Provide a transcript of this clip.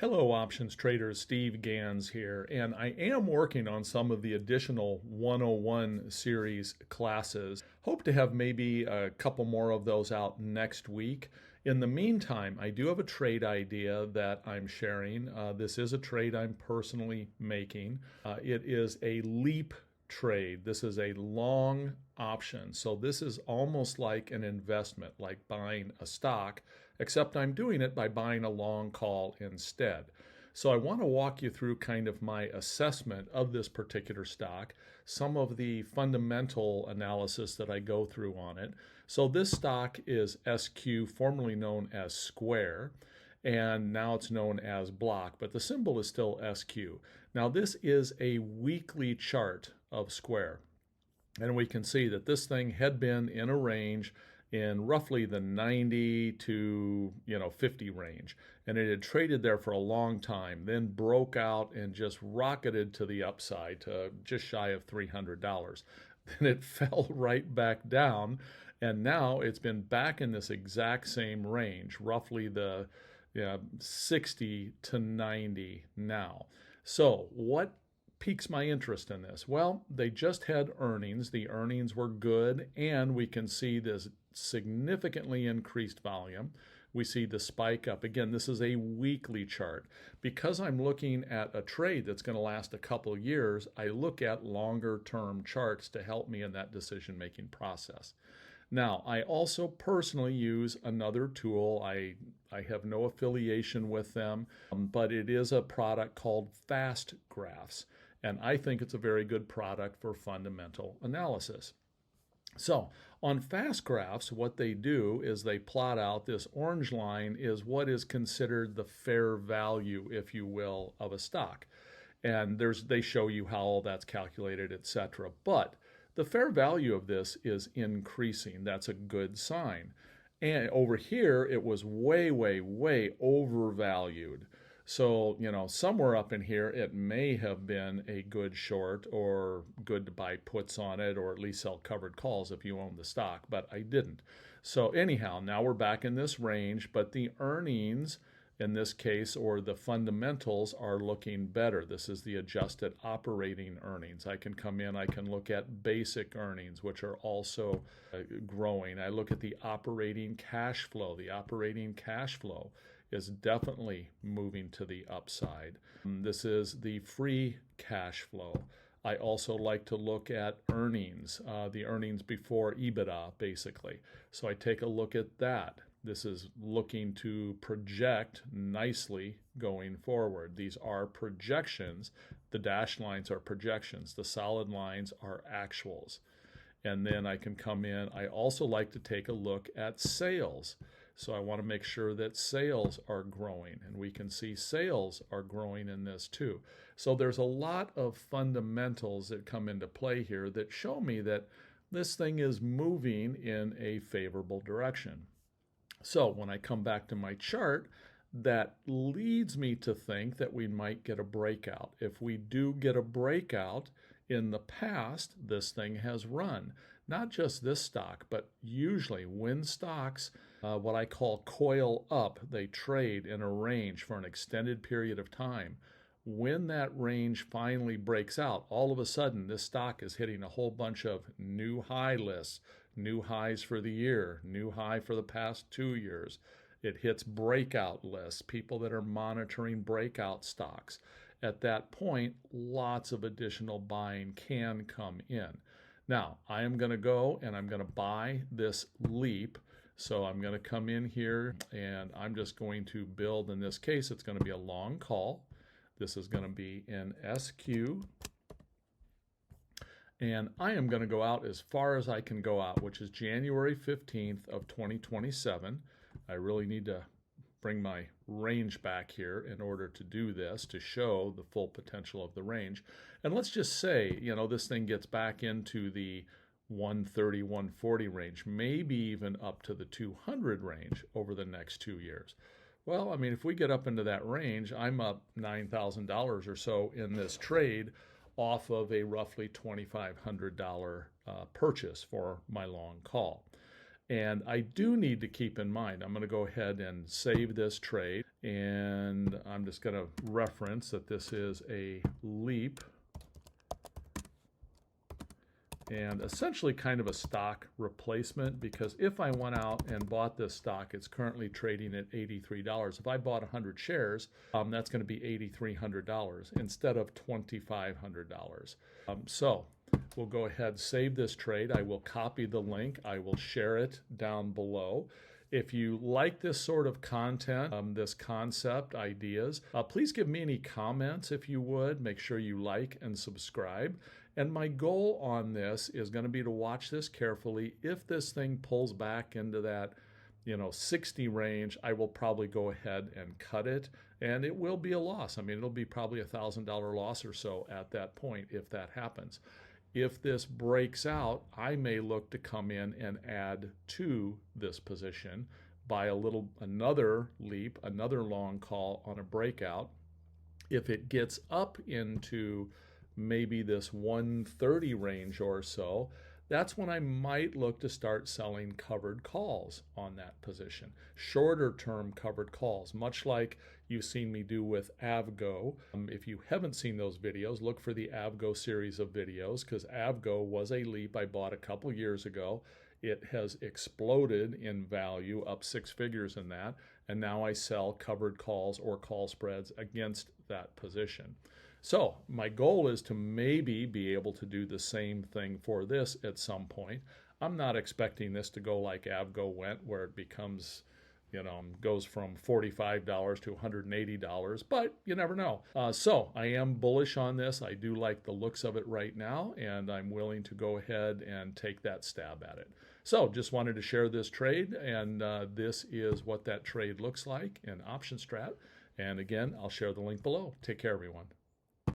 Hello, options traders. Steve Ganz here, and I am working on some of the additional 101 series classes. Hope to have maybe a couple more of those out next week. In the meantime, I do have a trade idea that I'm sharing. This is a trade I'm personally making. It is a leap trade. This is a long option. So this is almost like an investment, like buying a stock, except I'm doing it by buying a long call instead. So I want to walk you through kind of my assessment of this particular stock, some of the fundamental analysis that I go through on it. So this stock is SQ, formerly known as Square, and now it's known as Block, but the symbol is still SQ. Now this is a weekly chart of Square, and we can see that this thing had been in a range in roughly the 90 to 50 range, and it had traded there for a long time, then broke out and just rocketed to the upside to just shy of $300. Then it fell right back down, and now it's been back in this exact same range, roughly the 60 to 90 now. So what piques my interest in this? Well, they just had earnings. The earnings were good, and we can see this significantly increased volume. We see the spike up. Again, this is a weekly chart. Because I'm looking at a trade that's going to last a couple years, I look at longer term charts to help me in that decision-making process. Now, I also personally use another tool. I have no affiliation with them, but it is a product called Fast Graphs, and I think it's a very good product for fundamental analysis. So on Fast Graphs, what they do is they plot out this orange line is what is considered the fair value, if you will, of a stock. And they show you how all that's calculated, etc. But the fair value of this is increasing. That's a good sign. And over here, it was way, way, way overvalued. So, somewhere up in here, it may have been a good short or good to buy puts on it, or at least sell covered calls if you own the stock, but I didn't. So anyhow, now we're back in this range, but the earnings in this case, or the fundamentals, are looking better. This is the adjusted operating earnings. I can come in, I can look at basic earnings, which are also growing. I look at the operating cash flow. The operating cash flow is definitely moving to the upside. This is the free cash flow. I also like to look at earnings, the earnings before EBITDA, basically. So I take a look at that. This is looking to project nicely going forward. These are projections. The dashed lines are projections. The solid lines are actuals. And then I can come in. I also like to take a look at sales. So I want to make sure that sales are growing, and we can see sales are growing in this too. So there's a lot of fundamentals that come into play here that show me that this thing is moving in a favorable direction. So when I come back to my chart, that leads me to think that we might get a breakout. If we do get a breakout, in the past, this thing has run. Not just this stock, but usually when stocks, what I call coil up, they trade in a range for an extended period of time. When that range finally breaks out, all of a sudden this stock is hitting a whole bunch of new high lists, new highs for the year, new high for the past 2 years. It hits breakout lists, people that are monitoring breakout stocks. At that point, lots of additional buying can come in. Now, I am going to go and I'm going to buy this leap. So I'm going to come in here and I'm just going to build, in this case, it's going to be a long call. This is going to be in SQ. And I am going to go out as far as I can go out, which is January 15th of 2027. I really need to bring my range back here in order to do this, to show the full potential of the range. And let's just say, this thing gets back into the 130, 140 range, maybe even up to the 200 range over the next 2 years. Well, I mean, if we get up into that range, I'm up $9,000 or so in this trade off of a roughly $2,500 purchase for my long call. And I do need to keep in mind, I'm going to go ahead and save this trade, and I'm just going to reference that this is a leap and essentially kind of a stock replacement, because if I went out and bought this stock, it's currently trading at $83. If I bought 100 shares, that's going to be $8,300 instead of $2,500. So we'll go ahead, save this trade. I will copy the link. I will share it down below. If you like this sort of content, this concept, ideas, please give me any comments if you would. Make sure you like and subscribe. And my goal on this is going to be to watch this carefully. If this thing pulls back into that, 60 range, I will probably go ahead and cut it, and it will be a loss. I mean, it'll be probably $1,000 loss or so at that point if that happens. If this breaks out, I may look to come in and add to this position, buy another leap, another long call on a breakout. If it gets up into maybe this 130 range or so, that's when I might look to start selling covered calls on that position. Shorter term covered calls, much like you've seen me do with Avgo. If you haven't seen those videos, look for the Avgo series of videos, because Avgo was a leap I bought a couple years ago. It has exploded in value, up 6 figures in that, and now I sell covered calls or call spreads against that position. So my goal is to maybe be able to do the same thing for this at some point. I'm not expecting this to go like Avgo went, where it becomes, goes from $45 to $180, but you never know. So I am bullish on this. I do like the looks of it right now, and I'm willing to go ahead and take that stab at it. So just wanted to share this trade, and this is what that trade looks like in OptionStrat. And again, I'll share the link below. Take care, everyone.